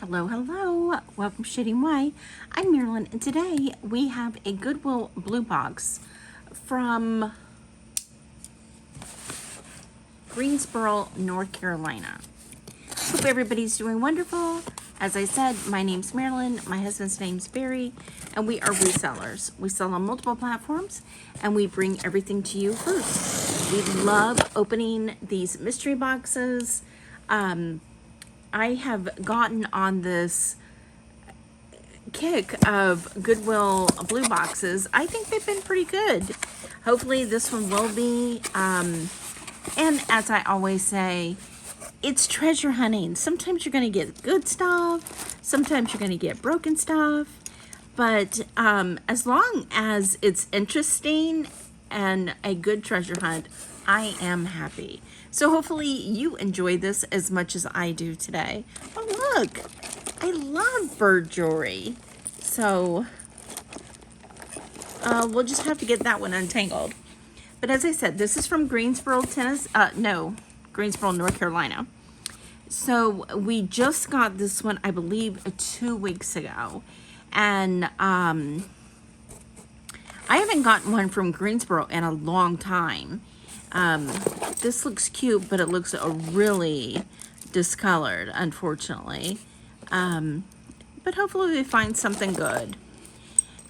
Hello, hello. Welcome to Shading Y. I'm Marilyn, and today we have a Goodwill BlueBox from Greensboro, North Carolina. Hope everybody's doing wonderful. As I said, my name's Marilyn, my husband's name's Barry, and we are resellers. We sell on multiple platforms, and we bring everything to you first. We love opening these mystery boxes. I have gotten on this kick of Goodwill BlueBoxes. I think they've been pretty good. Hopefully this one will be. And as I always say, it's treasure hunting. Sometimes you're going to get good stuff. Sometimes you're going to get broken stuff. But as long as it's interesting and a good treasure hunt, I am happy. So hopefully you enjoy this as much as I do today. Oh, look, I love bird jewelry. So we'll just have to get that one untangled. But as I said, this is from Greensboro, Greensboro, North Carolina. So we just got this one, I believe, 2 weeks ago. And I haven't gotten one from Greensboro in a long time. This looks cute, but it looks really discolored, unfortunately. But hopefully we find something good.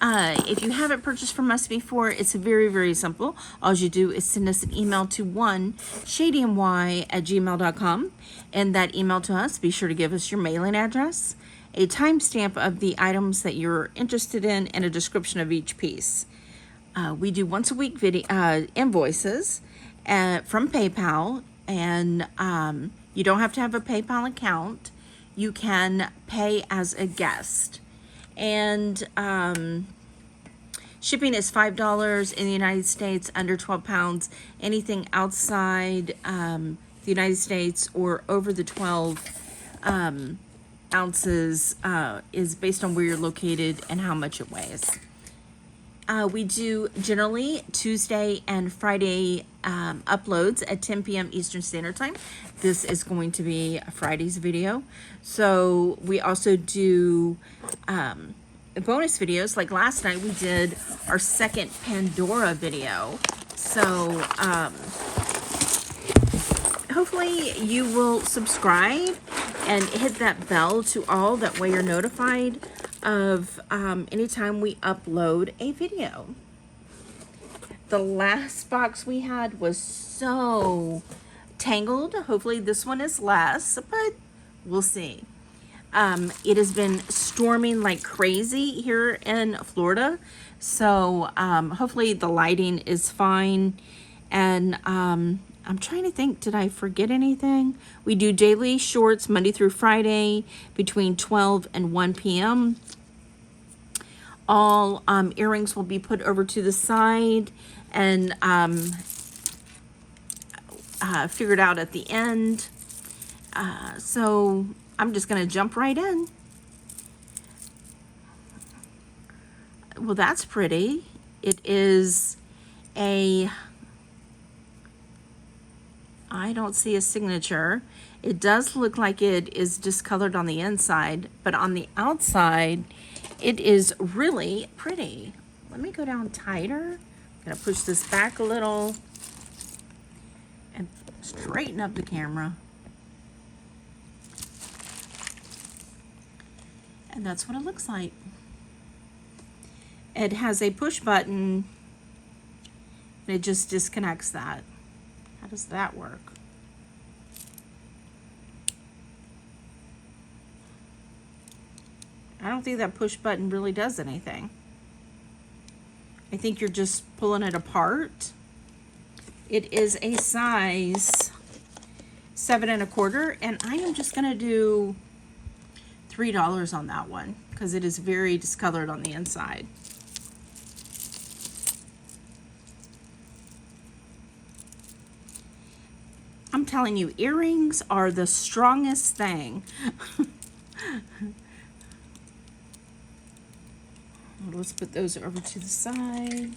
If you haven't purchased from us before, it's very, very simple. All you do is send us an email to shadingY@gmail.com. And that email to us, be sure to give us your mailing address, a timestamp of the items that you're interested in, and a description of each piece. We do once a week video invoices from PayPal, and you don't have to have a PayPal account. You can pay as a guest, and shipping is $5 in the United States, under 12 pounds. Anything outside the United States or over the 12 ounces is based on where you're located and how much it weighs. We do generally Tuesday and Friday uploads at 10 p.m. Eastern Standard Time. This is going to be Friday's video. So we also do bonus videos. Like last night we did our second Pandora video. So hopefully you will subscribe and hit that bell to all. That way you're notified of anytime we upload a video. The last box we had was so tangled. Hopefully this one is less, but we'll see. It has been storming like crazy here in Florida, so hopefully the lighting is fine. And I'm trying to think, did I forget anything? We do daily shorts Monday through Friday between 12 and 1 p.m. All earrings will be put over to the side and figured out at the end. So I'm just going to jump right in. Well, that's pretty. It is I don't see a signature. It does look like it is discolored on the inside, but on the outside, it is really pretty. Let me go down tighter. I'm gonna push this back a little and straighten up the camera. And that's what it looks like. It has a push button, and it just disconnects that. How does that work? I don't think that push button really does anything. I think you're just pulling it apart. It is a size 7 1/4, and I am just gonna do $3 on that one because it is very discolored on the inside. I'm telling you, earrings are the strongest thing. Let's put those over to the side.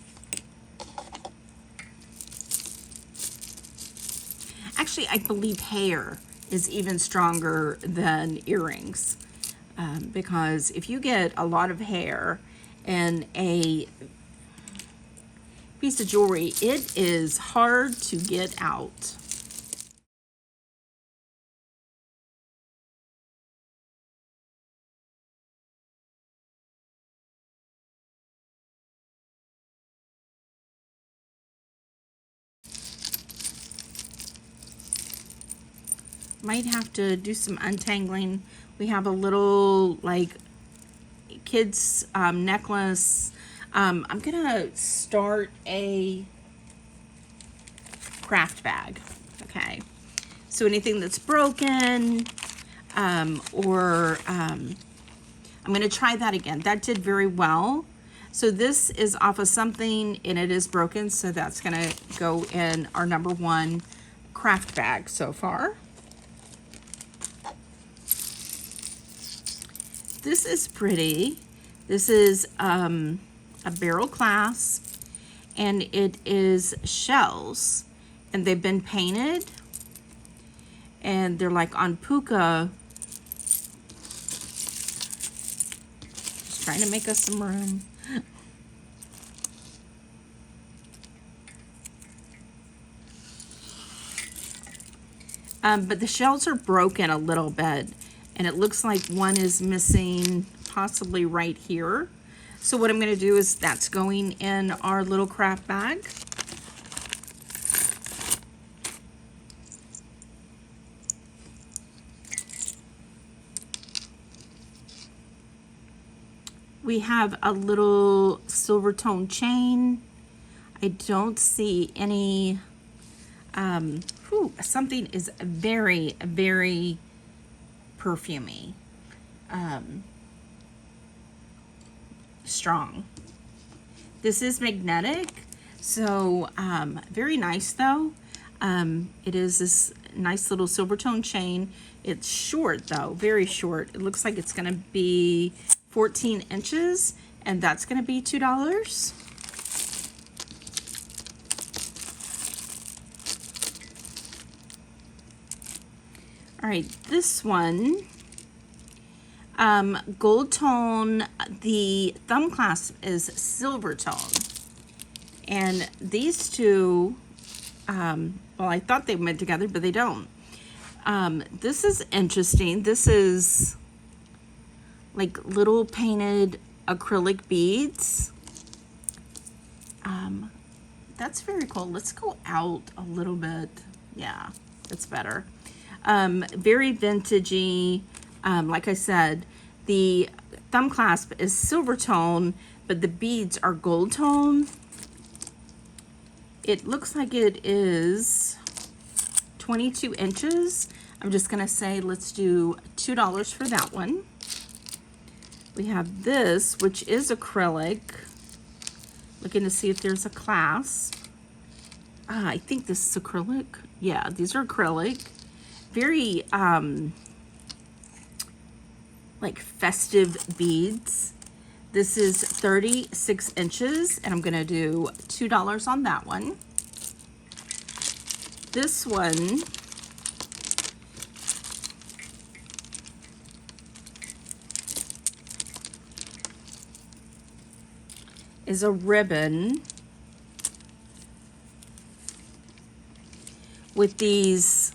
Actually, I believe hair is even stronger than earrings. because if you get a lot of hair in a piece of jewelry, it is hard to get out. Might have to do some untangling. We have a little like kids necklace. I'm gonna start a craft bag. Okay, so anything that's broken, I'm gonna try that again. That did very well. So this is off of something and it is broken, so that's gonna go in our number one craft bag so far. This is pretty. This is a barrel clasp, and it is shells, and they've been painted, and they're like on puka. Just trying to make us some room. But the shells are broken a little bit. And it looks like one is missing possibly right here. So what I'm going to do is that's going in our little craft bag. We have a little silver tone chain. I don't see any, something is very, very perfumey, strong. This is magnetic, so very nice though. It is this nice little silver tone chain. It's short though, very short. It looks like it's gonna be 14 inches, and that's gonna be $2. All right, this one, gold tone, the thumb clasp is silver tone. And these two, well, I thought they went together, but they don't. This is interesting. This is like little painted acrylic beads. That's very cool. Let's go out a little bit. Yeah, that's better. Very vintagey. Like I said, the thumb clasp is silver tone, but the beads are gold tone. It looks like it is 22 inches. I'm just gonna say let's do $2 for that one. We have this, which is acrylic. Looking to see if there's a clasp. I think this is acrylic. Yeah, these are acrylic. Very like festive beads. This is 36 inches, and I'm gonna do $2 on that one. This one is a ribbon with these,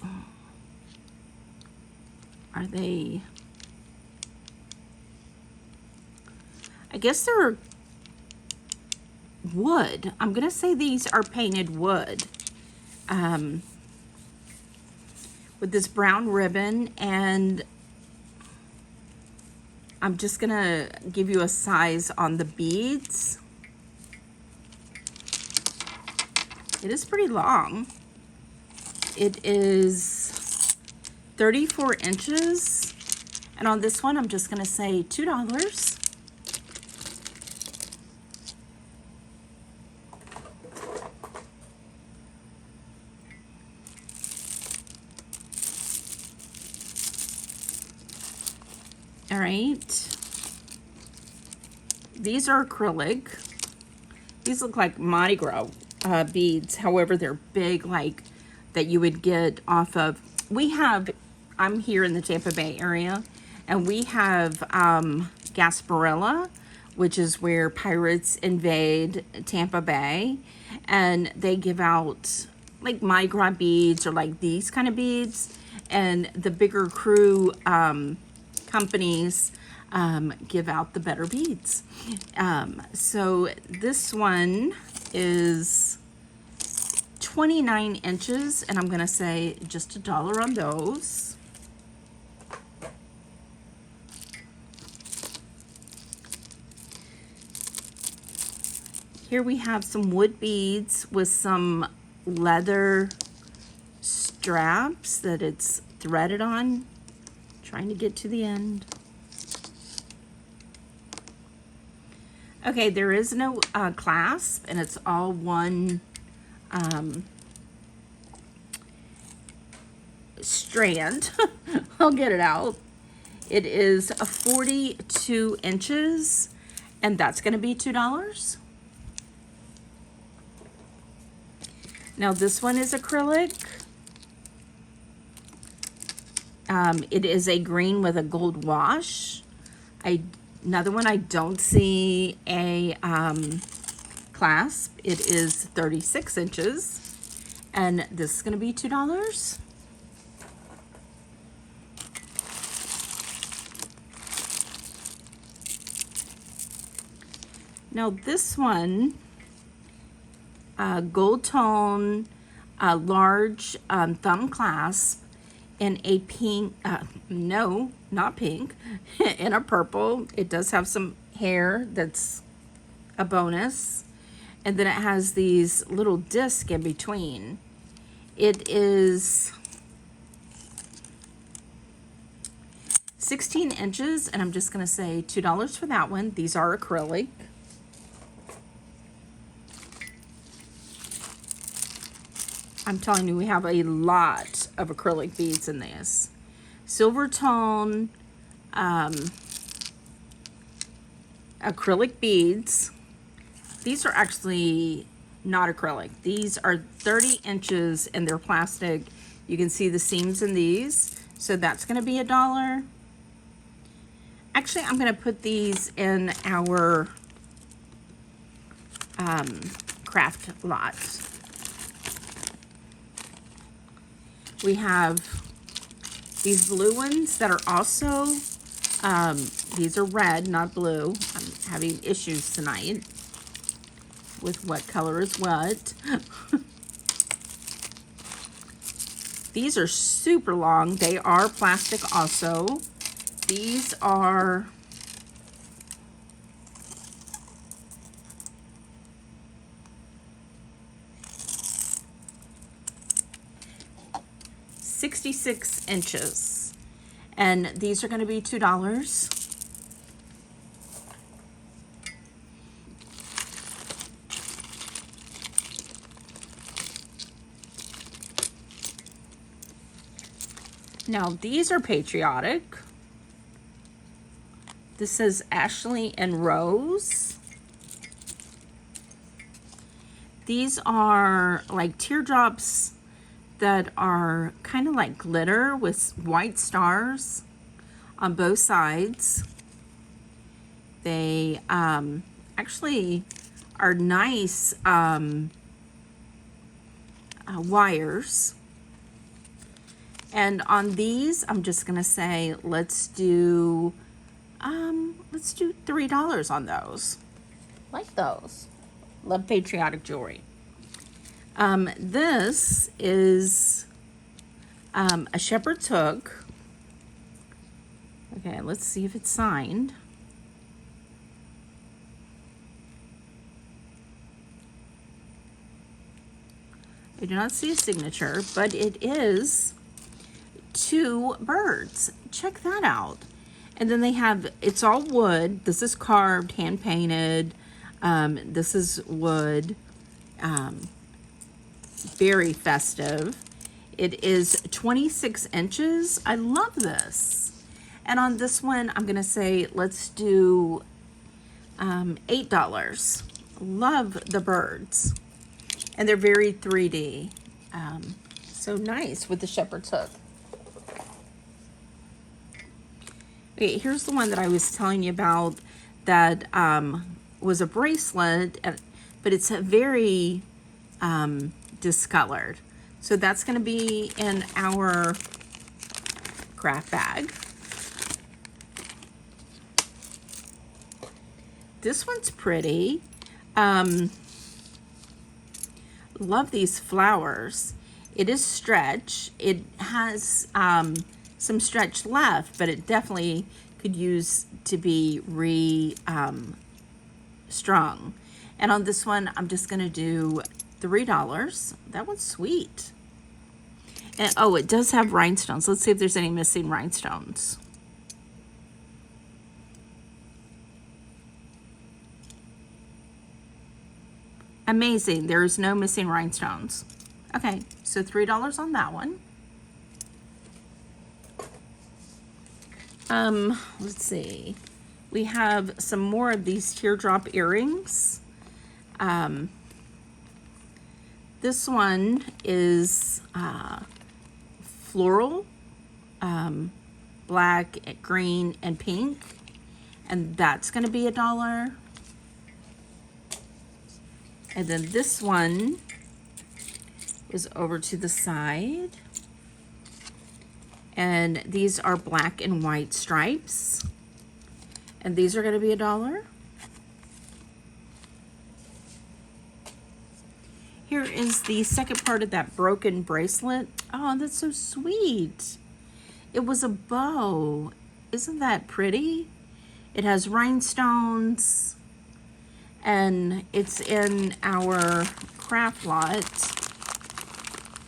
are they, I guess they're wood. I'm gonna say these are painted wood, with this brown ribbon, and I'm just gonna give you a size on the beads. It is pretty long. It is 34 inches. And on this one, I'm just gonna say $2. All right. These are acrylic. These look like Mardi Gras beads. However, they're big, like that you would get off of, I'm here in the Tampa Bay area, And we have Gasparilla, which is where pirates invade Tampa Bay. And they give out like Migra beads or like these kind of beads. And the bigger crew companies give out the better beads. So this one is 29 inches, and I'm gonna say just $1 on those. Here we have some wood beads with some leather straps that it's threaded on. Trying to get to the end. Okay, there is no clasp, and it's all one strand. I'll get it out. It is 42 inches, and that's going to be $2. Now this one is acrylic. It is a green with a gold wash. Another one, I don't see a clasp. It is 36 inches, and this is going to be $2. Now this one, gold tone, large thumb clasp in a pink, no, not pink, in a purple. It does have some hair that's a bonus. And then it has these little discs in between. It is 16 inches, and I'm just gonna say $2 for that one. These are acrylic. I'm telling you, we have a lot of acrylic beads in this. Silver tone, acrylic beads. These are actually not acrylic. These are 30 inches and they're plastic. You can see the seams in these. So that's gonna be $1. Actually, I'm gonna put these in our craft lot. We have these blue ones that are also, these are red, not blue. I'm having issues tonight with what color is what. These are super long. They are plastic also. These are $66 inches, and these are going to be $2. Now these are Patriotic. This says Ashley and Rose. These are like teardrops that are kind of like glitter with white stars on both sides. They actually are nice wires. And on these, I'm just gonna say, let's do $3 on those. Like those. Love Patriotic jewelry. This is a shepherd's hook. Okay, let's see if it's signed. I do not see a signature, but it is 2 birds. Check that out. And then they have, it's all wood. This is carved, hand painted. This is wood. Very festive. It is 26 inches. I love this. And on this one, I'm gonna say, let's do $8. Love the birds. And they're very 3D. So nice with the shepherd's hook. Okay, here's the one that I was telling you about that was a bracelet, but it's a very discolored. So that's going to be in our craft bag. This one's pretty. Love these flowers. It is stretch. It has some stretch left, but it definitely could use to be strung. And on this one, I'm just gonna do $3. That one's sweet. And oh, it does have rhinestones. Let's see if there's any missing rhinestones. Amazing, there's no missing rhinestones. Okay, so $3 on that one. Let's see. We have some more of these teardrop earrings. This one is floral, black, green, and pink. And that's gonna be $1. And then this one is over to the side. And these are black and white stripes. And these are gonna be $1. Here is the second part of that broken bracelet. Oh, that's so sweet. It was a bow. Isn't that pretty? It has rhinestones. And it's in our craft lot,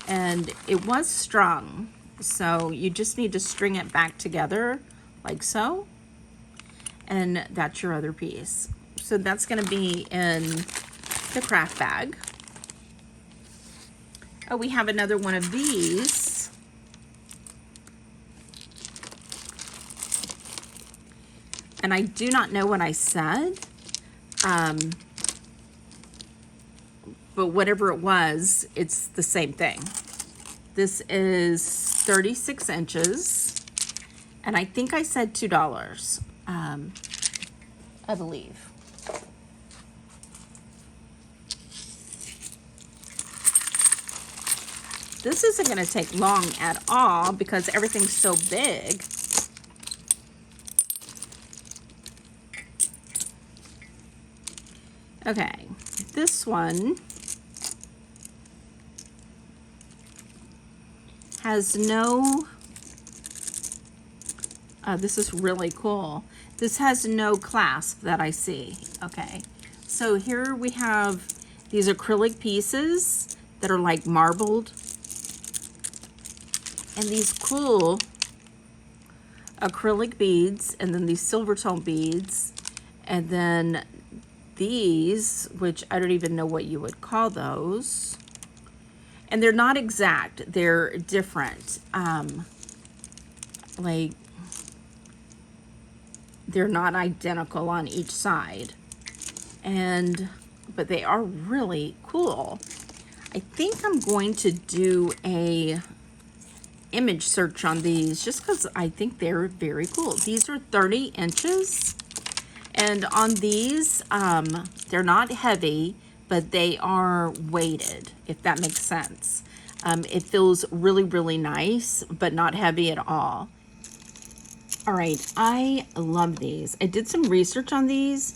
and it was strung, so you just need to string it back together like so, and that's your other piece. So that's going to be in the craft bag. Oh, we have another one of these. And I do not know what I said. But whatever it was, it's the same thing. This is 36 inches, and I think I said $2, I believe. This isn't gonna take long at all because everything's so big. Okay, this one has no, this is really cool. This has no clasp that I see. Okay, so here we have these acrylic pieces that are like marbled. And these cool acrylic beads, and then these silver tone beads, and then these, which I don't even know what you would call those. And they're not exact, they're different. Like, they're not identical on each side. But they are really cool. I think I'm going to do a image search on these just because I think they're very cool. These are 30 inches. And on these, they're not heavy, but they are weighted, if that makes sense. It feels really, really nice, but not heavy at all. All right, I love these. I did some research on these,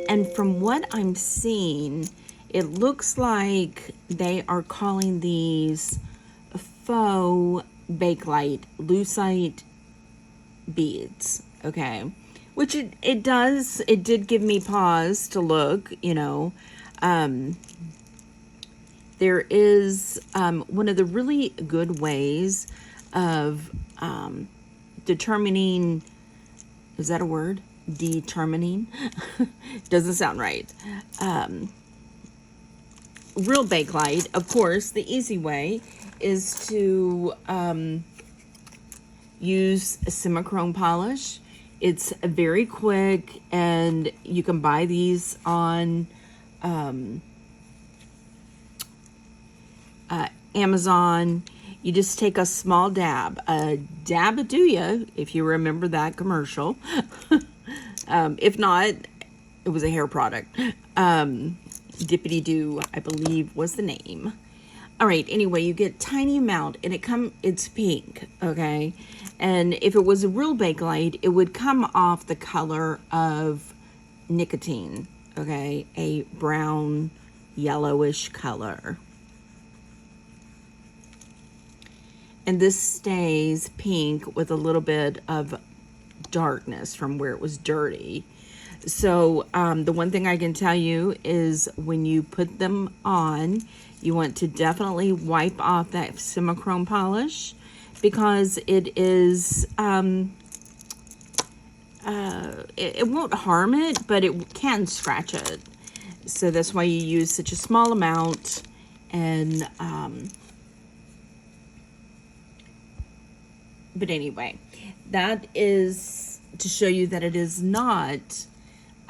and from what I'm seeing, it looks like they are calling these Faux Bakelite lucite beads, okay? Which it did give me pause to look, you know. There is one of the really good ways of determining, is that a word? Determining? Doesn't sound right. Real Bakelite, of course, the easy way is to use a simichrome polish. It's very quick, and you can buy these on Amazon. You just take a small dab, a dab-a-do-ya, if you remember that commercial. If not, it was a hair product. Dippity-doo, I believe, was the name. All right, anyway, you get tiny amount, and it's pink, okay? And if it was a real Bakelite, it would come off the color of nicotine, okay? A brown, yellowish color. And this stays pink with a little bit of darkness from where it was dirty. So the one thing I can tell you is when you put them on, you want to definitely wipe off that simichrome polish, because it is, it won't harm it, but it can scratch it. So that's why you use such a small amount. And, but anyway, that is to show you that it is not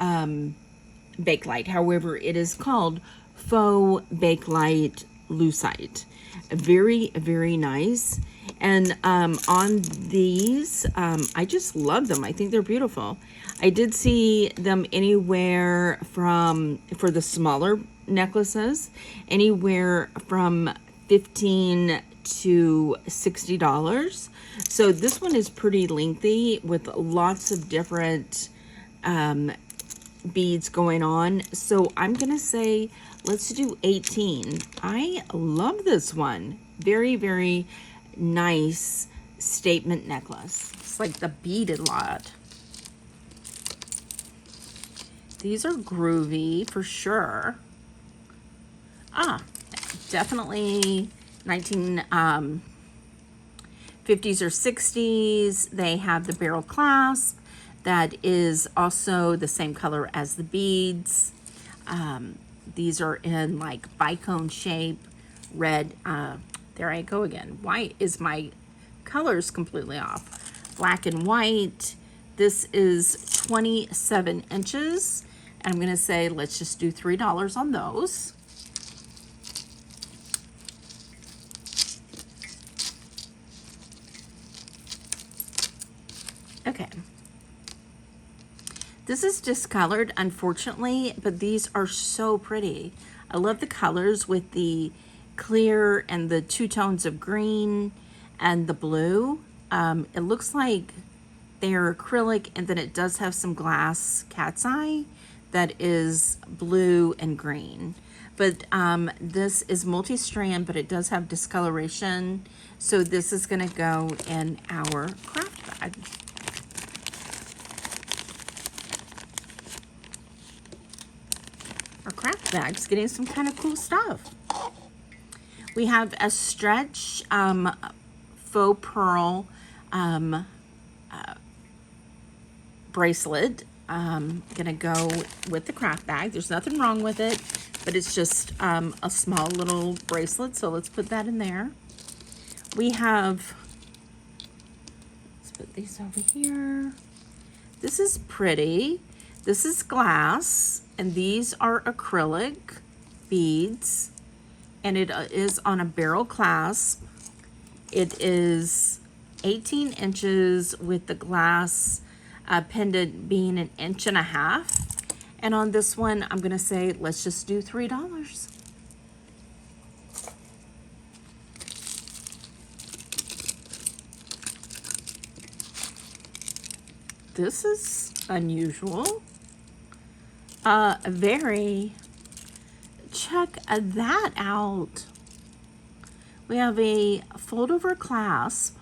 Bakelite. However, it is called Faux Bakelite Lucite. Very, very nice. And on these, I just love them. I think they're beautiful. I did see them anywhere from, for the smaller necklaces, anywhere from $15 to $60. So this one is pretty lengthy with lots of different beads going on. So I'm gonna say let's do 18. I love this one. Very, very nice statement necklace. It's like the beaded lot. These are groovy for sure. Definitely 1950s or 60s. They have the barrel clasp that is also the same color as the beads. These are in like bicone shape, red. There I go again. Why is my colors completely off? Black and white. This is 27 inches. And I'm gonna say, let's just do $3 on those. Okay. This is discolored, unfortunately, but these are so pretty. I love the colors with the clear and the two tones of green and the blue. It looks like they're acrylic, and then it does have some glass cat's eye that is blue and green. But this is multi-strand, but it does have discoloration. So this is gonna go in our craft bag. Our craft bag's getting some kind of cool stuff. We have a stretch faux pearl bracelet. Gonna go with the craft bag. There's nothing wrong with it, but it's just a small little bracelet, so let's put that in there. We have, let's put these over here. This is pretty. This is glass, and these are acrylic beads, and it is on a barrel clasp. It is 18 inches with the glass pendant being 1.5 inches. And on this one, I'm gonna say, let's just do $3. This is unusual. Very, check that out. We have a fold over clasp,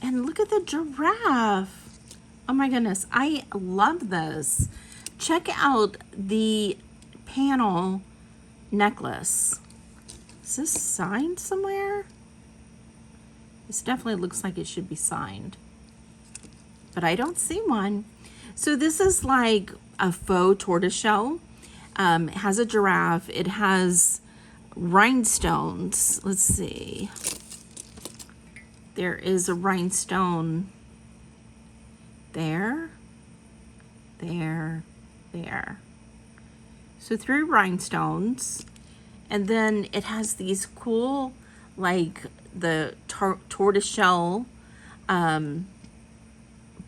and look at the giraffe. Oh my goodness, I love this. Check out the panel necklace. Is this signed somewhere? This definitely looks like it should be signed, but I don't see one. So this is like a faux tortoiseshell. It has a giraffe. It has rhinestones. Let's see. There is a rhinestone there, there. So 3 rhinestones. And then it has these cool like the tortoiseshell, but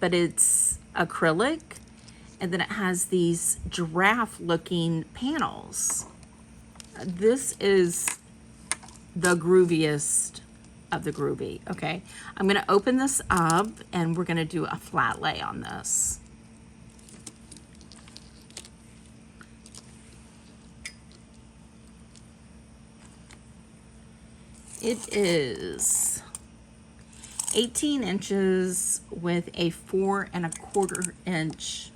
it's acrylic. And then it has these giraffe looking panels. This is the grooviest of the groovy. Okay, I'm gonna open this up and we're gonna do a flat lay on this. It is 18 inches with a 4 1/4 inch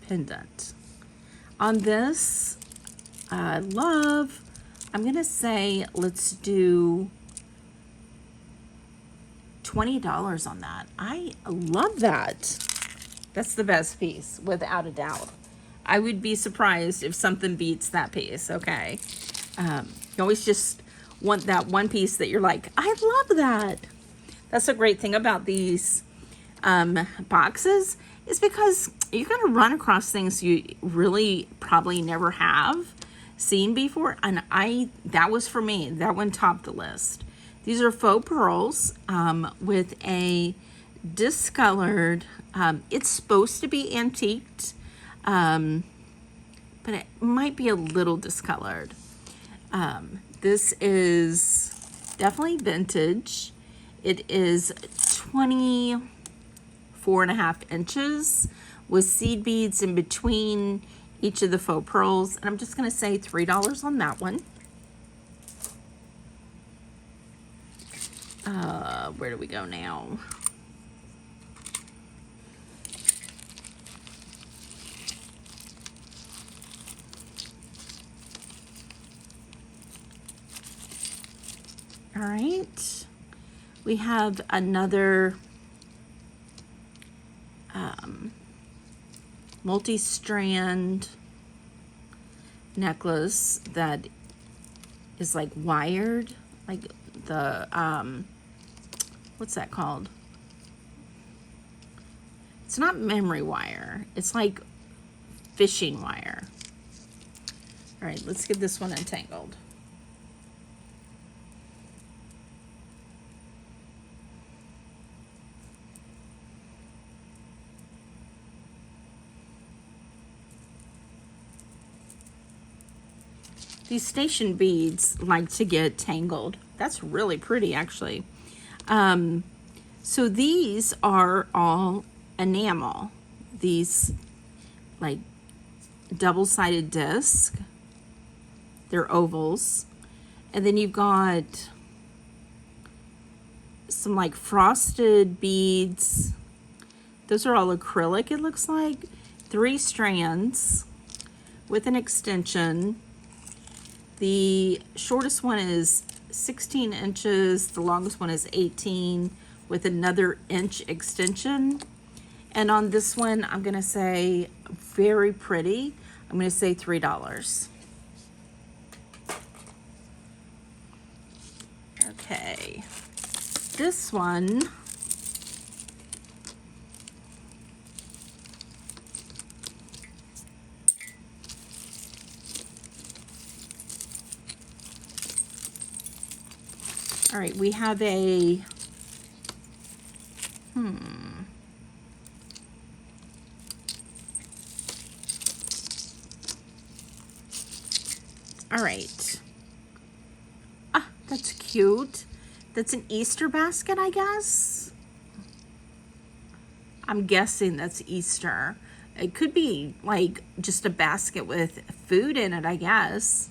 pendant. On this, I'm gonna say let's do $20 on that. I love that. That's the best piece, without a doubt. I would be surprised if something beats that piece, okay? You always just want that one piece that you're like, I love that. That's a great thing about these boxes, is because you're going to run across things you really probably never have seen before. And that was for me. That one topped the list. These are faux pearls with a discolored, it's supposed to be antiqued, but it might be a little discolored. This is definitely vintage. It is 24.5 inches with seed beads in between each of the faux pearls. And I'm just going to say $3 on that one. Where do we go now? All right, we have another multi-strand necklace that is like wired, like the, what's that called? It's not memory wire. It's like fishing wire. All right, let's get this one untangled. These station beads like to get tangled. That's really pretty, actually. So these are all enamel. These like double-sided disc. They're ovals. And then you've got some like frosted beads. Those are all acrylic, it looks like. 3 strands with an extension. The shortest one is 16 inches, the longest one is 18 with another inch extension. And on this one, I'm gonna say very pretty. I'm gonna say $3. Okay, this one, all right, we have a, all right. Ah, that's cute. That's an Easter basket, I guess. I'm guessing that's Easter. It could be like just a basket with food in it, I guess.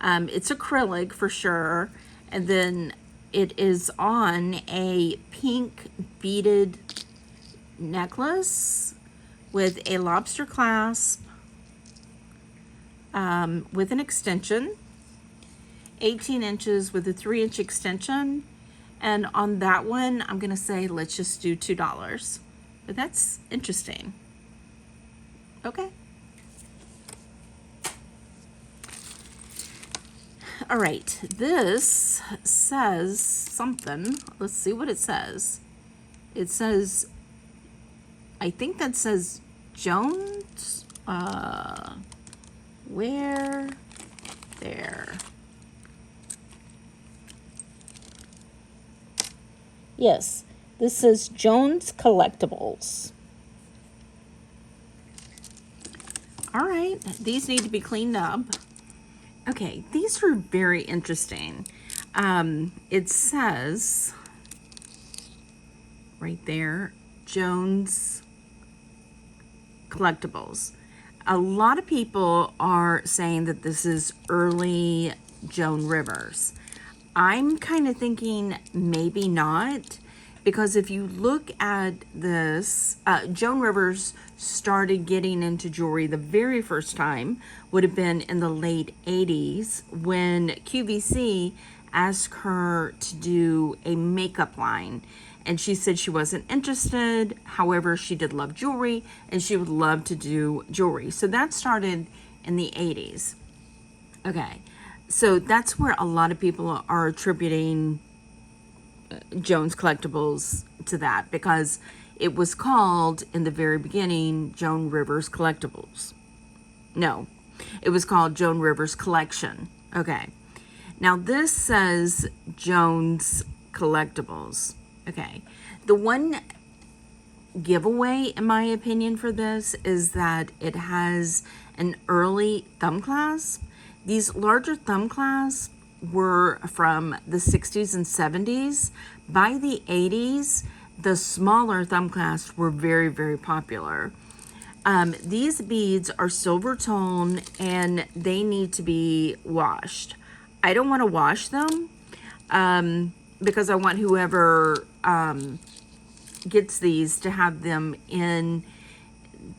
It's acrylic for sure. And then it is on a pink beaded necklace with a lobster clasp with an extension. 18 inches with a 3-inch extension. And on that one, I'm gonna say let's just do $2. But that's interesting. Okay. All right, this says something. Let's see what it says. It says, I think that says Jones. Where? There. Yes, this is Jones Collectibles. All right, these need to be cleaned up. Okay, these are very interesting. It says right there, Jones Collectibles. A lot of people are saying that this is early Joan Rivers. I'm kind of thinking maybe not, because if you look at this, Joan Rivers started getting into jewelry the very first time would have been in the late 80s when QVC asked her to do a makeup line. And she said she wasn't interested. However, she did love jewelry and she would love to do jewelry. So that started in the 80s. Okay, so that's where a lot of people are attributing Jones Collectibles to that, because it was called in the very beginning Joan Rivers Collectibles. No, it was called Joan Rivers Collection. Okay, now this says Jones Collectibles. Okay, the one giveaway in my opinion for this is that it has an early thumb clasp. These larger thumb clasps were from the 60s and 70s. By the 80s, the smaller thumb clasps were very, very popular. These beads are silver tone and they need to be washed. I don't want to wash them because I want whoever gets these to have them in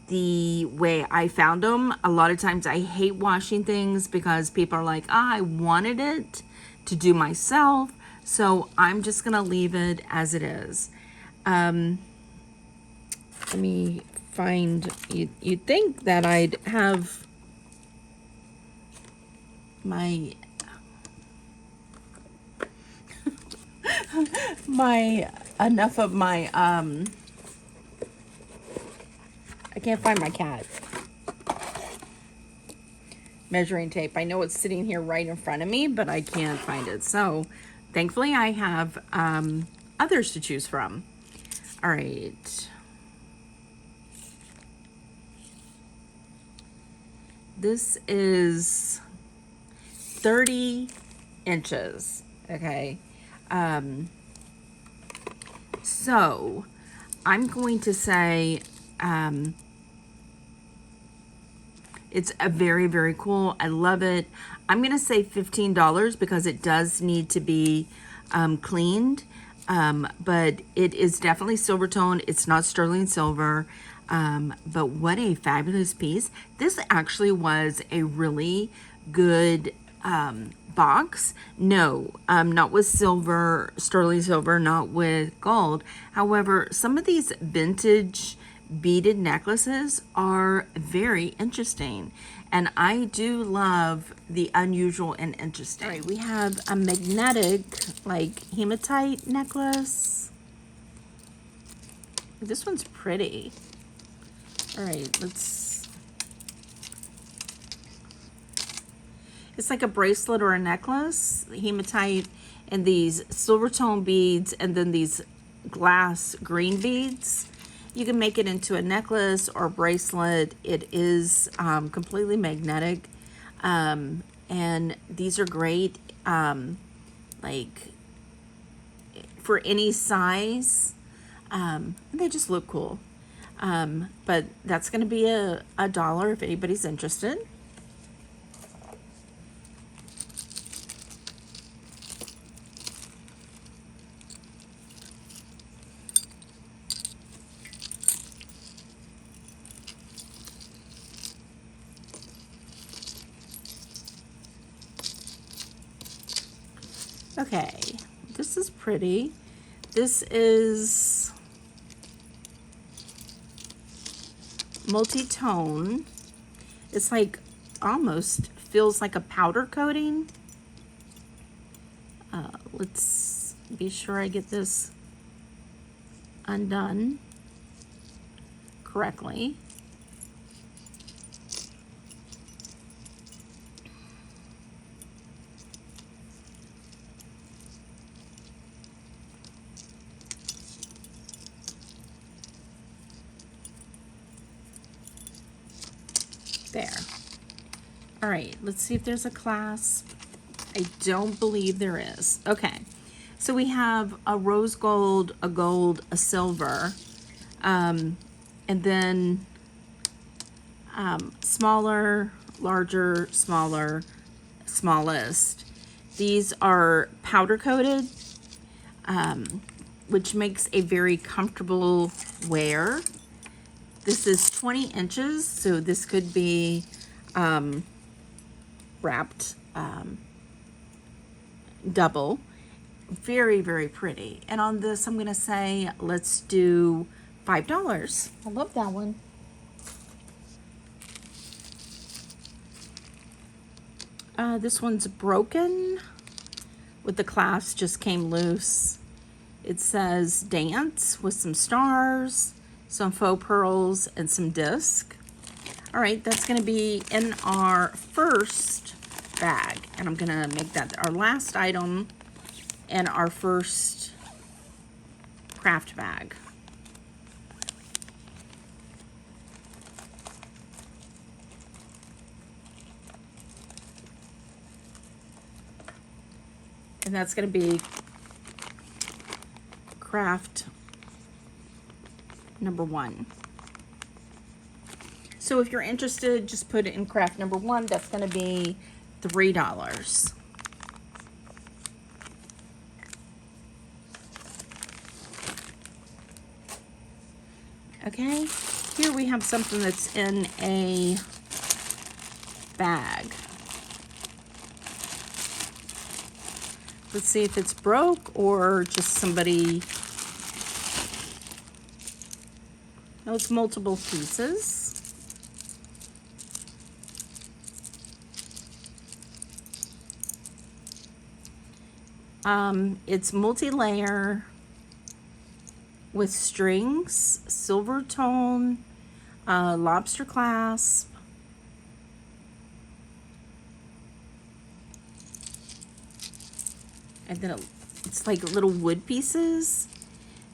the way I found them. A lot of times I hate washing things because people are like, I wanted it to do myself, so I'm just gonna leave it as it is. Let me find, you'd think that I'd have my enough of my I can't find my cat measuring tape. I know it's sitting here right in front of me, but I can't find it. So thankfully I have others to choose from. All right. This is 30 inches. Okay. So I'm going to say it's a very, very cool. I love it. I'm going to say $15 because it does need to be cleaned. But it is definitely silver tone. It's not sterling silver. But what a fabulous piece. This actually was a really good box. No, not with silver, sterling silver, not with gold. However, some of these vintage beaded necklaces are very interesting, and I do love the unusual and interesting. All right, we have a magnetic, like, hematite necklace. This one's pretty. All right, it's like a bracelet or a necklace, hematite, and these silver tone beads, and then these glass green beads. You can make it into a necklace or a bracelet. It is completely magnetic. And these are great, like, for any size. They just look cool. But that's going to be a $1 if anybody's interested. Okay, this is pretty. This is multi-tone. It's like almost feels like a powder coating. Let's be sure I get this undone correctly. There. All right, let's see if there's a clasp. I don't believe there is. Okay, so we have a rose gold, a gold, a silver, and then smaller, larger, smaller, smallest. These are powder coated, which makes a very comfortable wear. This is 20 inches, so this could be wrapped double. Very, very pretty. And on this, I'm gonna say, let's do $5. I love that one. This one's broken with the clasp just came loose. It says dance with some stars, some faux pearls, and some disc. All right, that's gonna be in our first bag. And I'm gonna make that our last item in our first craft bag. And that's going to be craft number 1. So if you're interested, just put it in craft number 1. That's going to be $3. Okay, here we have something that's in a bag. Let's see if it's broke or just somebody. No, it's multiple pieces. It's multi-layer with strings, silver tone, lobster clasp. And then it's like little wood pieces.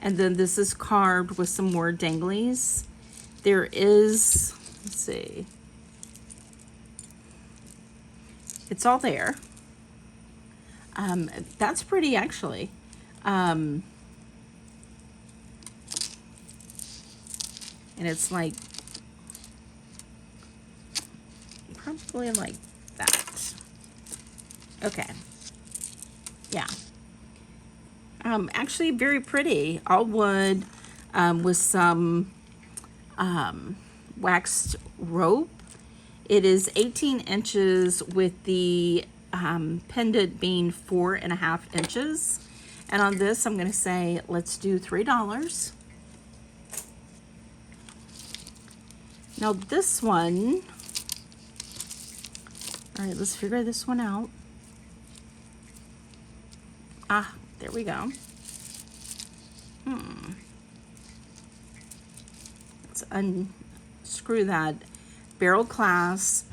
And then this is carved with some more danglies. There is, let's see. It's all there. That's pretty actually. And it's like, probably like that. Okay. Yeah. Actually very pretty. All wood with some waxed rope. It is 18 inches with the pendant being 4.5 inches. And on this, I'm going to say, let's do $3. Now this one, all right, let's figure this one out. Ah, there we go. Let's unscrew that barrel clasp.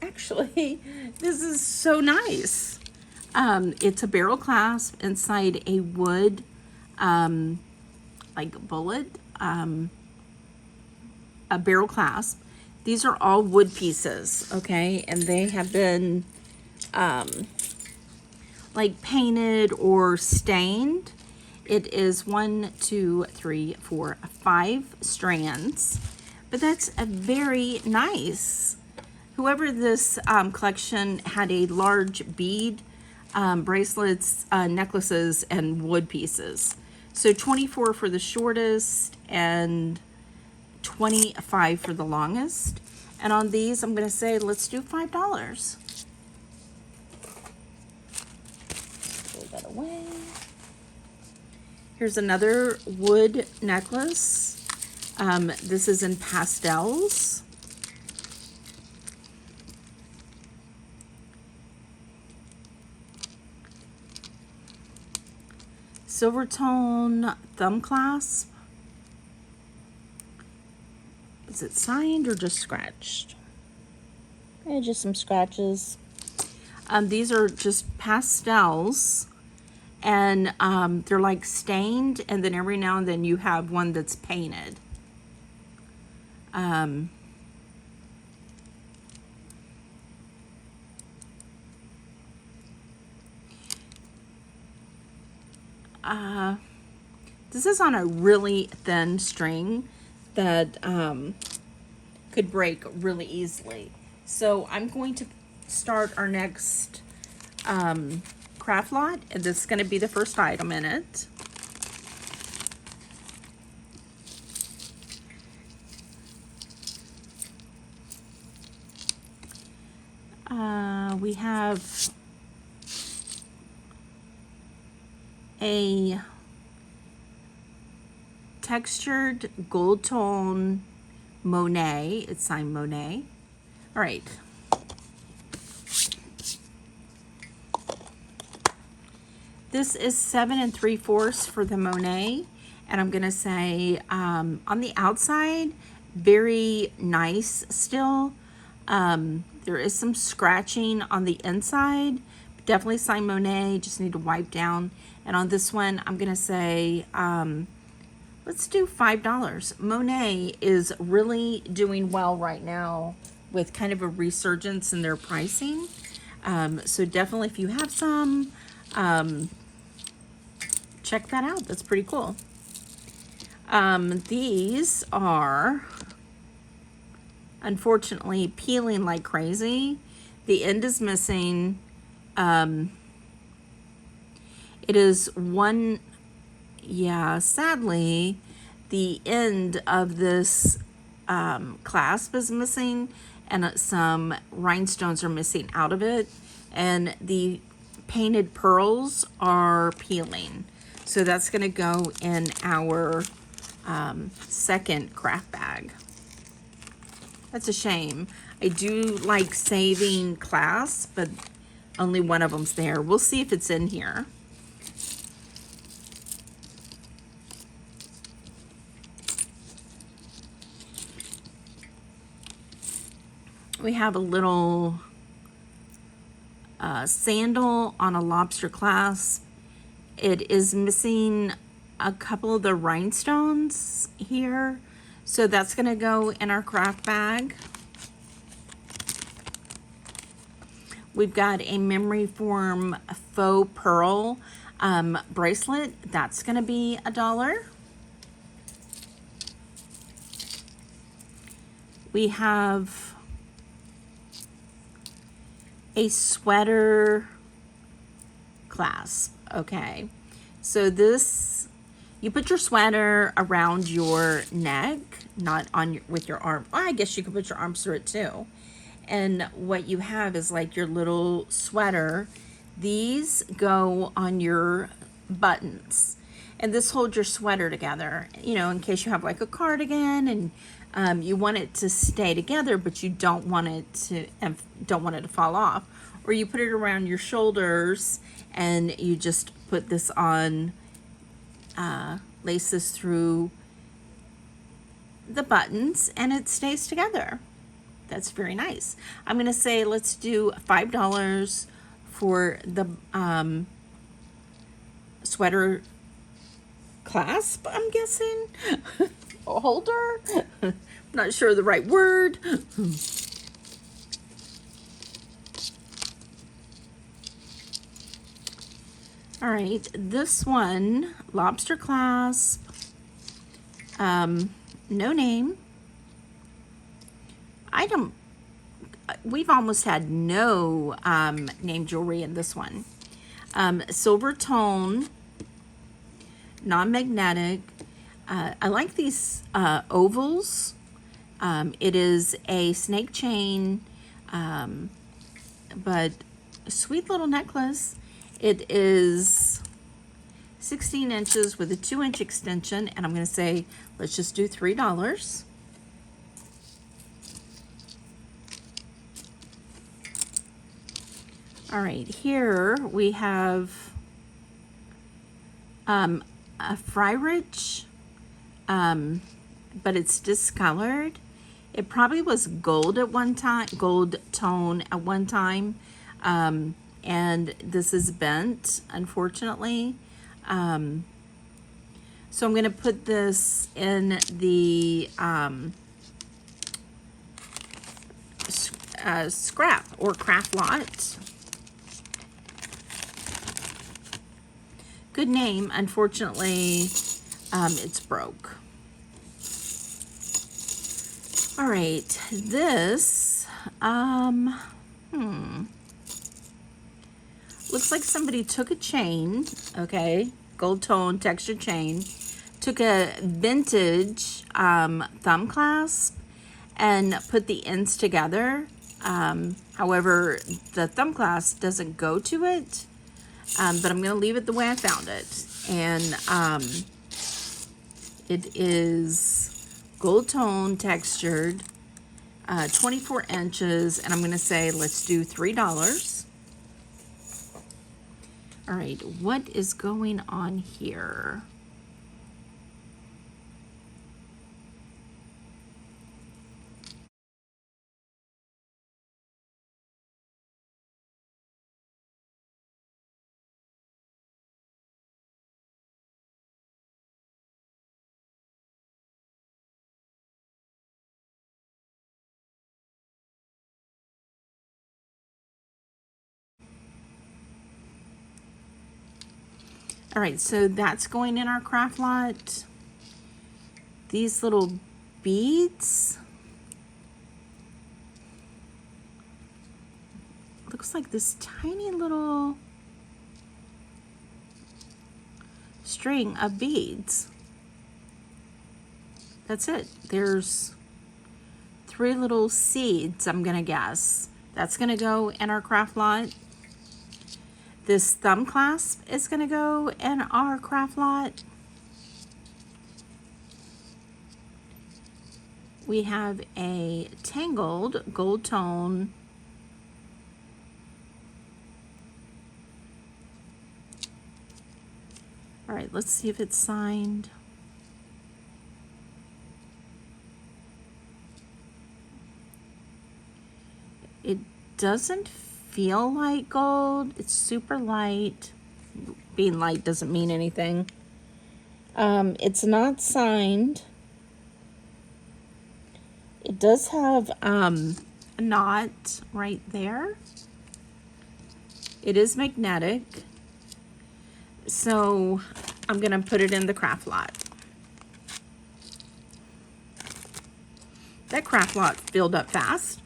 Actually, this is so nice. It's a barrel clasp inside a wood, like bullet, a barrel clasp. These are all wood pieces, okay? And they have been like painted or stained. It is 1, 2, 3, 4, 5 strands, but that's a very nice. Whoever this collection had a large bead, bracelets, necklaces, and wood pieces. So 24 for the shortest and 25 for the longest. And on these, I'm going to say, let's do $5. Throw that away. Here's another wood necklace. This is in pastels. Silver tone thumb clasp. Is it signed or just scratched? Yeah, just some scratches. These are just pastels and they're like stained, and then every now and then you have one that's painted. This is on a really thin string that could break really easily. So I'm going to start our next craft lot, and this is going to be the first item in it. We have a textured gold tone Monet. It's signed Monet. All right. This is 7 3/4 for the Monet, and I'm gonna say on the outside, very nice still. There is some scratching on the inside. Definitely signed Monet, just need to wipe down. And on this one, I'm gonna say, let's do $5. Monet is really doing well right now with kind of a resurgence in their pricing. So definitely if you have some, check that out. That's pretty cool. These are unfortunately peeling like crazy. The end is missing. It is one, yeah, sadly, the end of this clasp is missing, and some rhinestones are missing out of it, and the painted pearls are peeling. So that's gonna go in our second craft bag. That's a shame. I do like saving clasps, but only one of them's there. We'll see if it's in here. We have a little sandal on a lobster clasp. It is missing a couple of the rhinestones here, so that's gonna go in our craft bag. We've got a memory form faux pearl bracelet. That's gonna be $1. We have a sweater clasp. Okay, so this, you put your sweater around your neck, not on with your arm. Well, I guess you could put your arms through it too. And what you have is like your little sweater. These go on your buttons, and this holds your sweater together, you know, in case you have like a cardigan and you want it to stay together, but you don't want it to fall off. Or you put it around your shoulders and you just put this on, lace this through the buttons, and it stays together. That's very nice. I'm gonna say let's do $5 for the sweater clasp, I'm guessing. Holder? I'm not sure the right word. All right, this one, lobster clasp, no name. We've almost had no name jewelry in this one. Silver tone, non-magnetic. I like these ovals. It is a snake chain, but a sweet little necklace. It is 16 inches with a 2-inch extension, and I'm going to say let's just do $3. All right, here we have a Fry-Rich, but it's discolored. It probably was gold at one time, gold tone at one time, and this is bent, unfortunately. So I'm going to put this in the scrap or craft lot. Good name. Unfortunately, it's broke. All right, this, looks like somebody took a chain, okay, gold tone textured chain, took a vintage thumb clasp and put the ends together. However, the thumb clasp doesn't go to it, but I'm gonna leave it the way I found it. And it is gold tone textured, 24 inches, and I'm gonna say let's do $3. All right, what is going on here? All right, so that's going in our craft lot. These little beads, looks like this tiny little string of beads. That's it. There's 3 little seeds, I'm gonna guess. That's gonna go in our craft lot. This thumb clasp is gonna go in our craft lot. We have a Tangled gold tone. All right, let's see if it's signed. It doesn't feel like gold. It's super light. Being light doesn't mean anything. It's not signed. It does have a knot right there. It is magnetic. So I'm gonna put it in the craft lot. That craft lot filled up fast.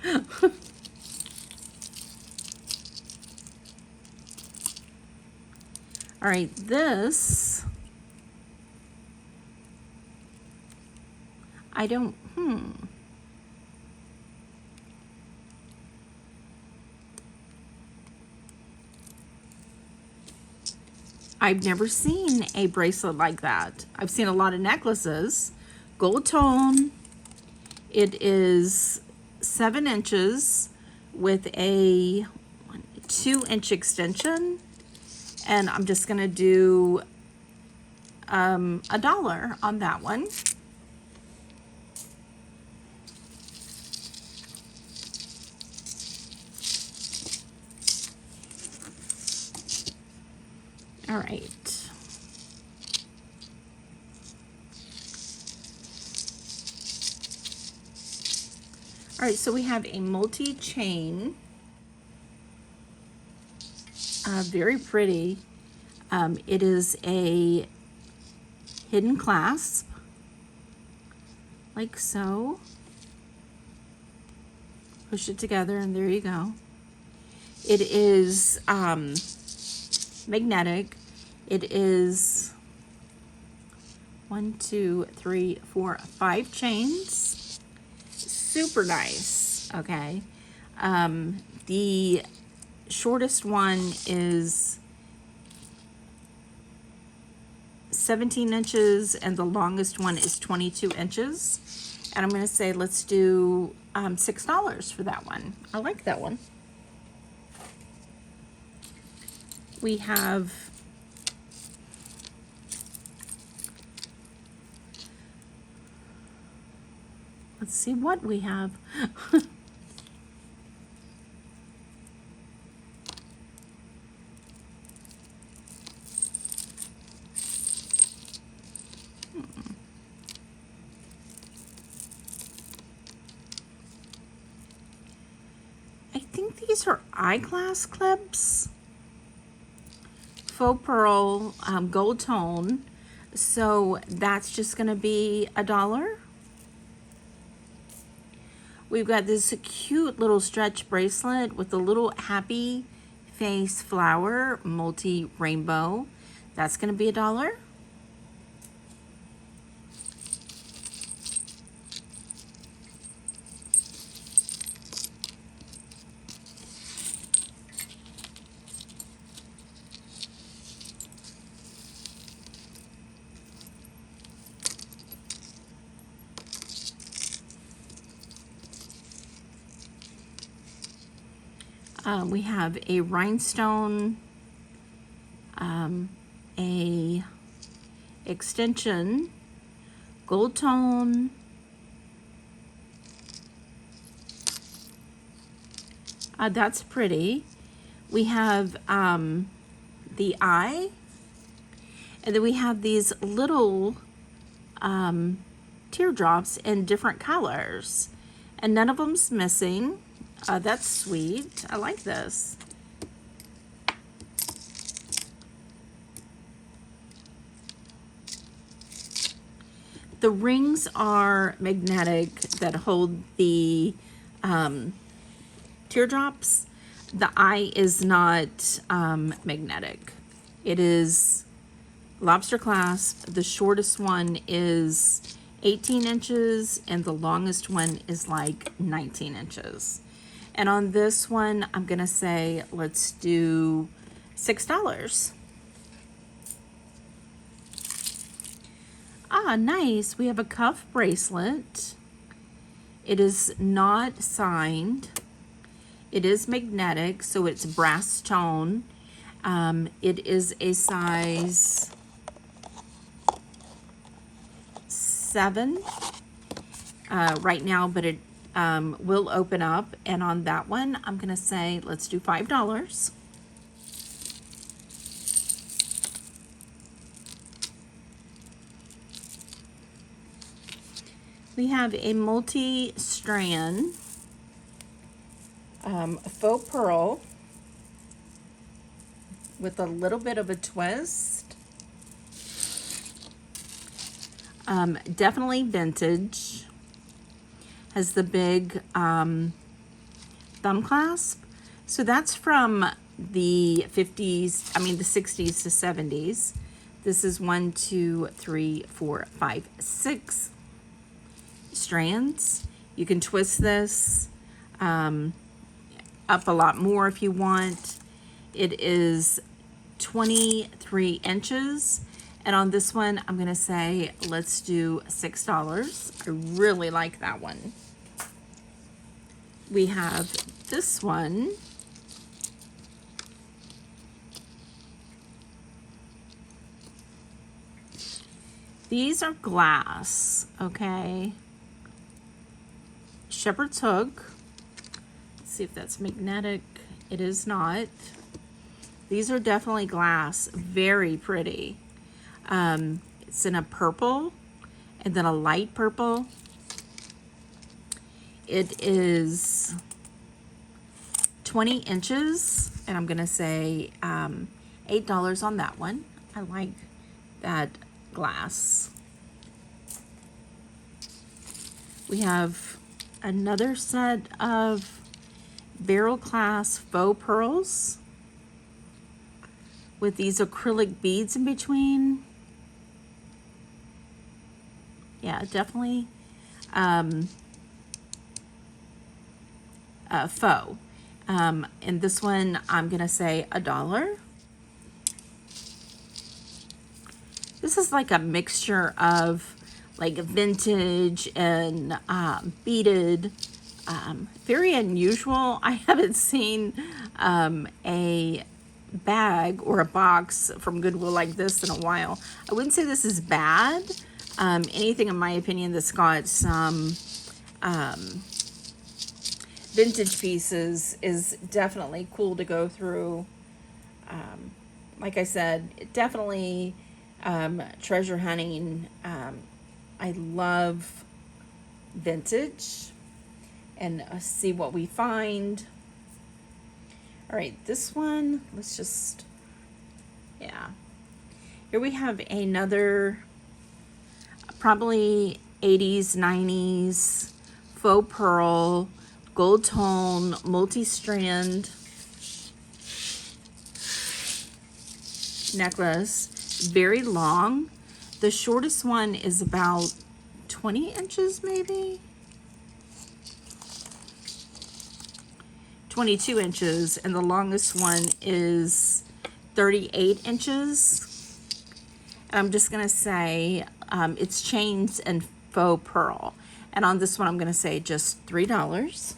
All right, this, I don't, I've never seen a bracelet like that. I've seen a lot of necklaces, gold tone. It is 7 inches with a 2-inch extension. And I'm just gonna do $1 on that one. All right. All right, so we have a multi-chain. Very pretty. It is a hidden clasp, like so. Push it together and there you go. It is magnetic. It is 1, 2, 3, 4, 5 chains. Super nice, okay. The shortest one is 17 inches and the longest one is 22 inches. And I'm gonna say let's do $6 for that one. I like that one. We have let's see what we have. think these are eyeglass clips. Faux pearl, gold tone. So that's just gonna be $1. We've got this cute little stretch bracelet with a little happy face flower, multi-rainbow. That's gonna be $1. We have a rhinestone, a extension, gold tone, that's pretty. We have the eye, and then we have these little teardrops in different colors, and none of them's missing. That's sweet. I like this. The rings are magnetic that hold the teardrops. The eye is not magnetic. It is lobster clasp. The shortest one is 18 inches and the longest one is like 19 inches. And on this one, I'm gonna say, let's do $6. Ah, nice. We have a cuff bracelet. It is not signed. It is magnetic, so it's brass tone. It is a size 7 right now, but it will open up. And on that one, I'm gonna say, let's do $5. We have a multi-strand faux pearl with a little bit of a twist. Definitely vintage. Has the big thumb clasp. So that's from the 50s, I mean the 60s to 70s. This is 1, 2, 3, 4, 5, 6 strands. You can twist this up a lot more if you want. It is 23 inches. And on this one, I'm gonna say, let's do $6. I really like that one. We have this one. These are glass, okay? Shepherd's hook. Let's see if that's magnetic. It is not. These are definitely glass, very pretty. It's in a purple and then a light purple. It is 20 inches, and I'm gonna say $8 on that one. I like that glass. We have another set of barrel clasp faux pearls with these acrylic beads in between. Yeah, definitely faux. And this one, I'm gonna say $1. This is like a mixture of like vintage and beaded. Very unusual. I haven't seen a bag or a box from Goodwill like this in a while. I wouldn't say this is bad. Anything, in my opinion, that's got some vintage pieces is definitely cool to go through. Like I said, definitely treasure hunting. I love vintage and see what we find. All right, this one, let's just, yeah. Here we have another, probably 80s, 90s, faux pearl, gold tone, multi-strand necklace. Very long. The shortest one is about 20 inches maybe. 22 inches, and the longest one is 38 inches. And I'm just gonna say it's chains and faux pearl. And on this one, I'm gonna say just $3.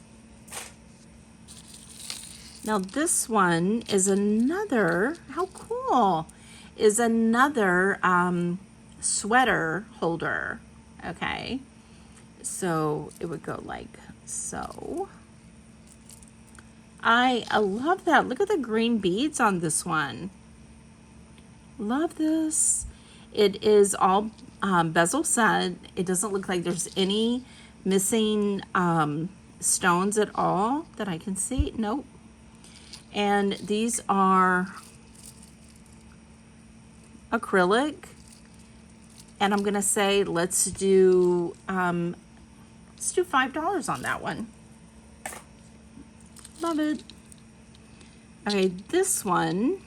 Now this one is another, how cool, is another sweater holder, okay? So it would go like so. I love that. Look at the green beads on this one. Love this. It is all bezel set. It doesn't look like there's any missing stones at all that I can see. Nope. And these are acrylic. And I'm gonna say let's do $5 on that one. Love it. Okay, this one,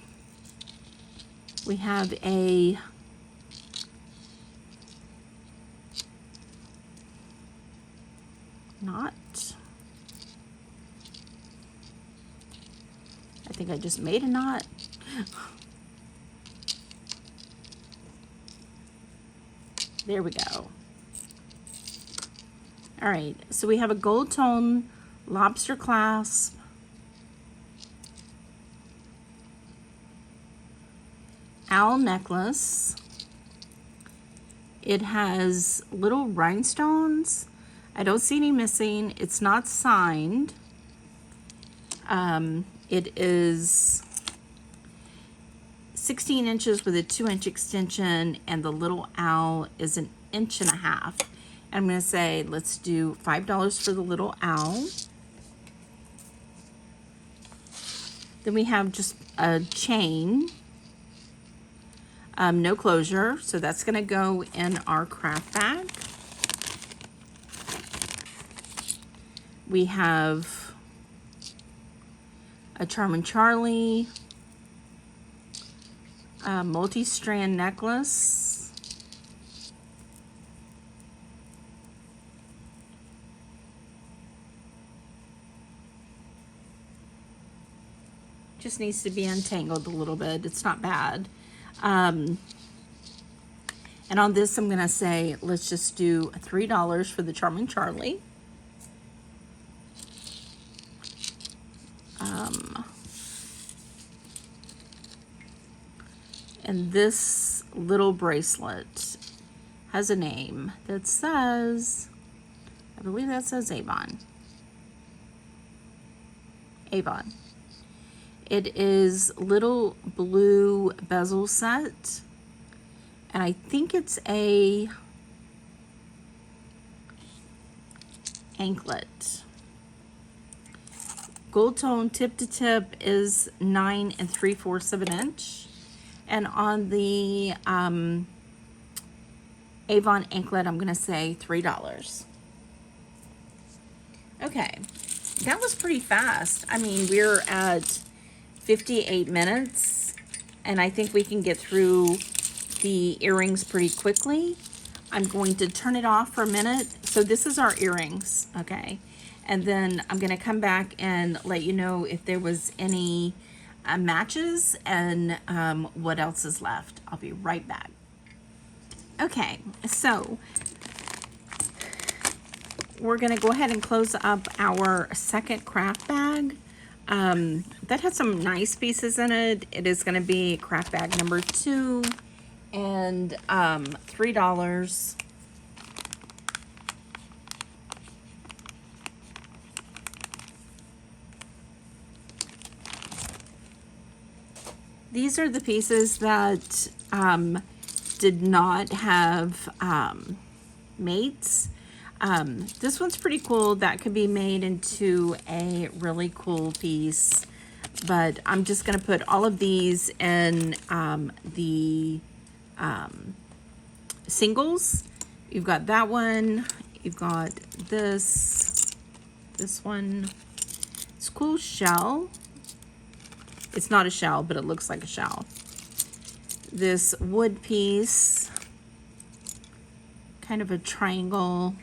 we have a knot. I think I just made a knot. There we go. All right, so we have a gold tone lobster clasp. Owl necklace. It has little rhinestones. I don't see any missing. It's not signed. It is 16 inches with a 2-inch extension, and the little owl is 1.5 inches. I'm going to say let's do $5 for the little owl. Then we have just a chain. No closure, so that's going to go in our craft bag. We have a Charmin' Charlie, multi-strand necklace, just needs to be untangled a little bit. It's not bad. And on this, I'm gonna say, let's just do $3 for the Charmin' Charlie. And this little bracelet has a name that says, I believe that says Avon. Avon. It is little blue bezel set, and I think it's a anklet. Gold tone tip to tip is 9 3/4 of an inch, and on the Avon anklet, I'm gonna say $3. Okay, that was pretty fast. I mean, we're at 58 minutes, and I think we can get through the earrings pretty quickly. I'm going to turn it off for a minute. So this is our earrings, okay? And then I'm gonna come back and let you know if there was any matches and what else is left. I'll be right back. Okay, so we're gonna go ahead and close up our second craft bag. That has some nice pieces in it. It is going to be craft bag number 2 and $3. These are the pieces that did not have mates. This one's pretty cool. That could be made into a really cool piece. but I'm just going to put all of these in the singles. You've got that one. You've got this one. It's a cool shell. It's not a shell, but it looks like a shell. This wood piece, kind of a triangle.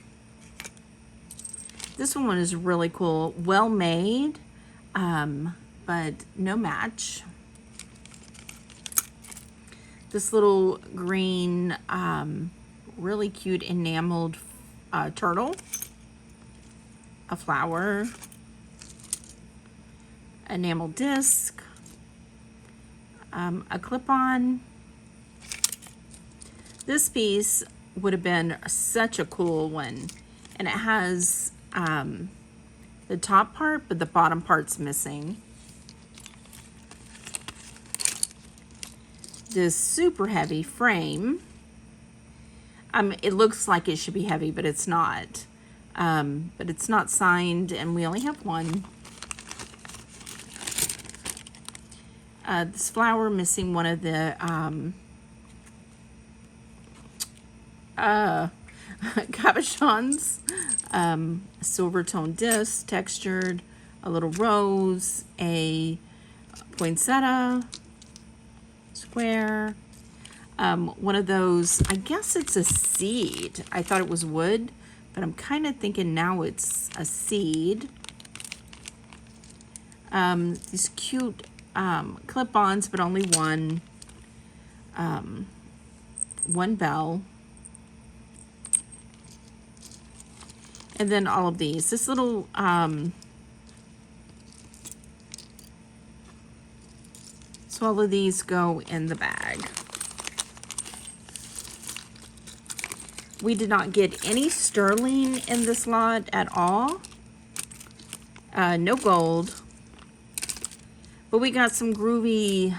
This one is really cool, well made, but no match. This little green, really cute enameled turtle, a flower, enamel disc, a clip-on. This piece would have been such a cool one, and it has the top part, but the bottom part's missing. This super heavy frame. It looks like it should be heavy, but it's not. But it's not signed, and we only have one. This flower missing one of the cabochons. Silver tone disc, textured, a little rose, a poinsettia, square, one of those, I guess it's a seed. I thought it was wood, but I'm kind of thinking now it's a seed. These cute clip-ons, but only one. One bell. And then all of these. This little so all of these go in the bag. We did not get any sterling in this lot at all. No gold. But we got some groovy,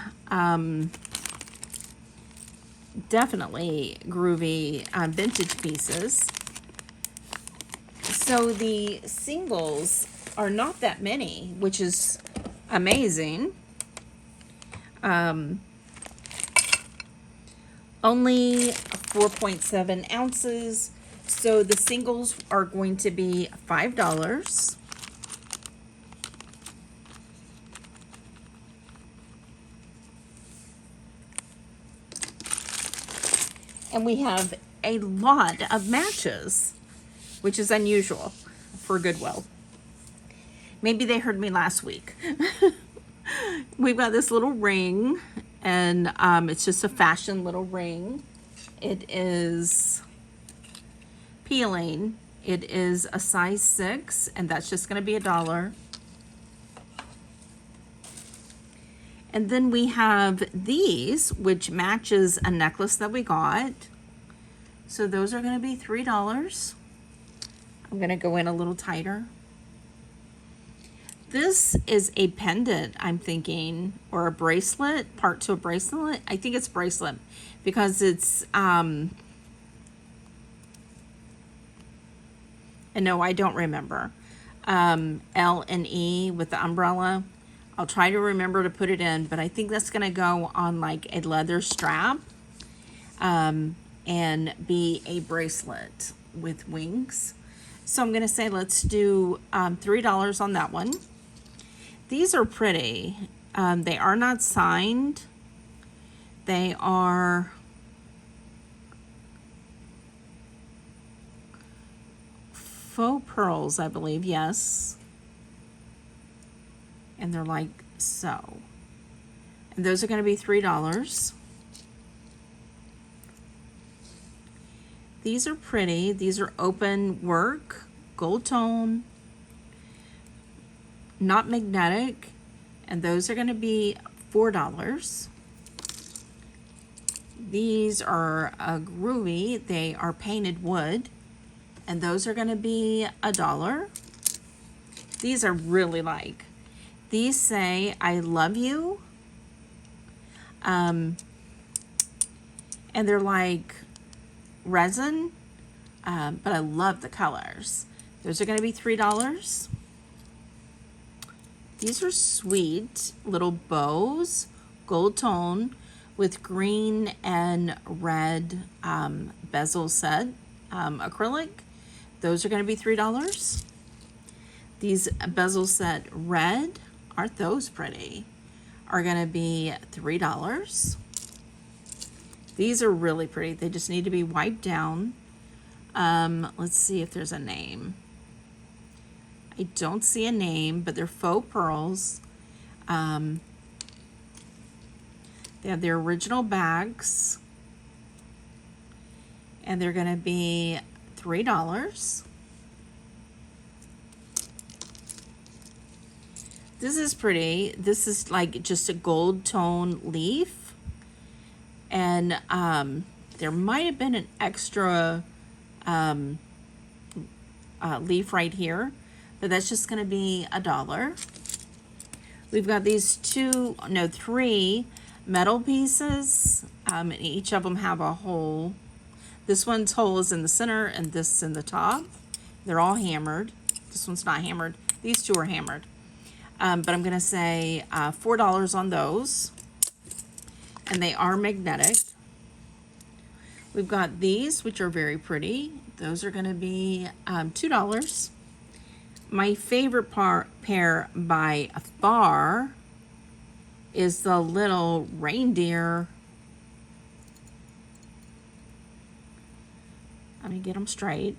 definitely groovy vintage pieces. So the singles are not that many, which is amazing. Only 4.7 ounces. So the singles are going to be $5. And we have a lot of matches, which is unusual for Goodwill. Maybe they heard me last week. We've got this little ring, and it's just a fashion little ring. It is peeling. It is a size 6, and that's just going to be $1. And then we have these, which matches a necklace that we got. So those are going to be $3. I'm going to go in a little tighter. This is a pendant, I'm thinking, or a bracelet, part to a bracelet. I think it's bracelet because it's, and no, I don't remember. L and E with the umbrella. I'll try to remember to put it in, but I think that's going to go on like a leather strap and be a bracelet with wings. So I'm going to say let's do $3 on that one. These are pretty. They are not signed. They are faux pearls, I believe, yes. And they're like so. And those are going to be $3. These are pretty. These are open work, gold tone, not magnetic, and those are going to be $4. These are Groovy. They are painted wood, and those are going to be $1. These are really like. These say I love you, and they're like resin, but I love the colors. Those are going to be $3. These are sweet little bows, gold tone with green and red bezel set acrylic. Those are going to be $3. These bezel set red, aren't those pretty? Are going to be $3. These are really pretty. They just need to be wiped down. Let's see if there's a name. I don't see a name, but they're faux pearls. They have their original bags, and they're going to be $3. This is pretty. This is like just a gold tone leaf, and there might have been an extra leaf right here, but that's just going to be $1. We've got these three metal pieces, and each of them have a hole. This one's hole is in the center and this in the top. They're all hammered. This one's not hammered. These two are hammered. But I'm going to say $4 on those. And they are magnetic. We've got these, which are very pretty. Those are going to be $2. My favorite pair by far is the little reindeer. Let me get them straight.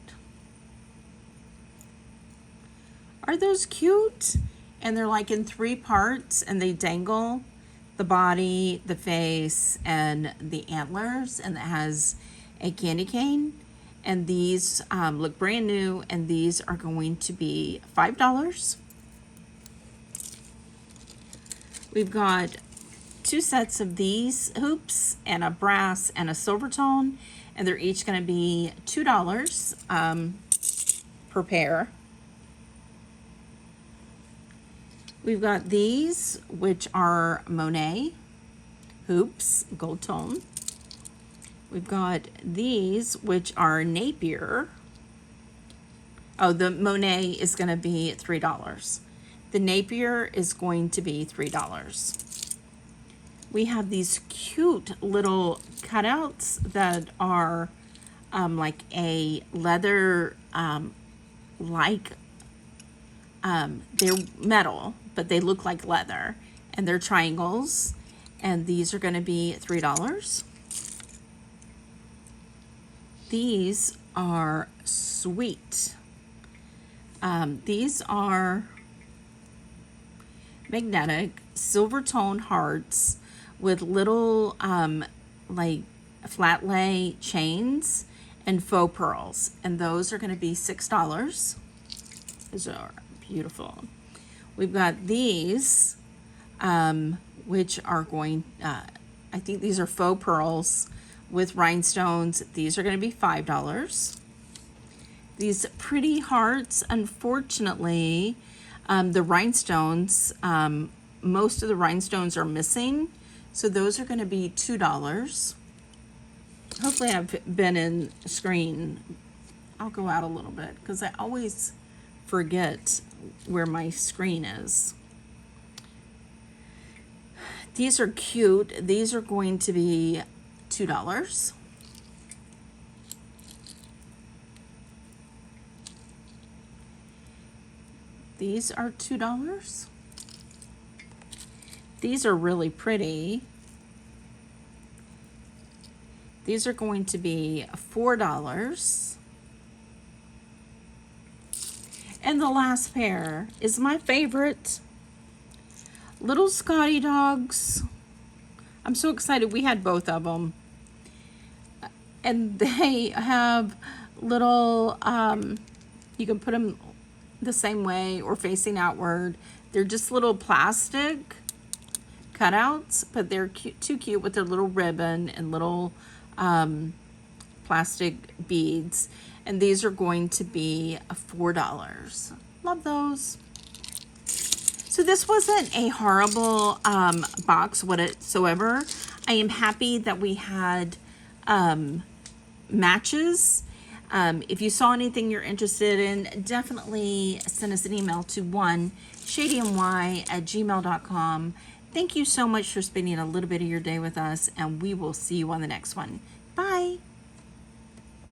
Are those cute? And they're like in 3 parts, and they dangle the body, the face, and the antlers, and it has a candy cane. And these look brand new, and these are going to be $5. We've got 2 sets of these hoops, and a brass and a silver tone, and they're each going to be $2 per pair. We've got these, which are Monet hoops, gold tone. We've got these, which are Napier. Oh, the Monet is going to be $3. The Napier is going to be $3. We have these cute little cutouts that are like a leather, they're metal, but they look like leather, and they're triangles, and these are going to be $3. These are sweet. These are magnetic silver tone hearts with little like flat lay chains and faux pearls, and those are going to be $6. Those are beautiful. We've got these, which are going, I think these are faux pearls with rhinestones. These are going to be $5. These pretty hearts, unfortunately, the rhinestones, most of the rhinestones are missing, so those are going to be $2. Hopefully I've been in screen. I'll go out a little bit because I always forget where my screen is. These are cute. These are going to be $2. These are $2. These are really pretty. These are going to be $4. And the last pair is my favorite. Little Scotty dogs. I'm so excited. We had both of them. And they have little, you can put them the same way or facing outward. They're just little plastic cutouts, but they're cute, too cute with their little ribbon and little plastic beads. And these are going to be $4. Love those. So this wasn't a horrible box whatsoever. I am happy that we had matches. If you saw anything you're interested in, definitely send us an email to shadymy@gmail.com. Thank you so much for spending a little bit of your day with us, and we will see you on the next one. Bye.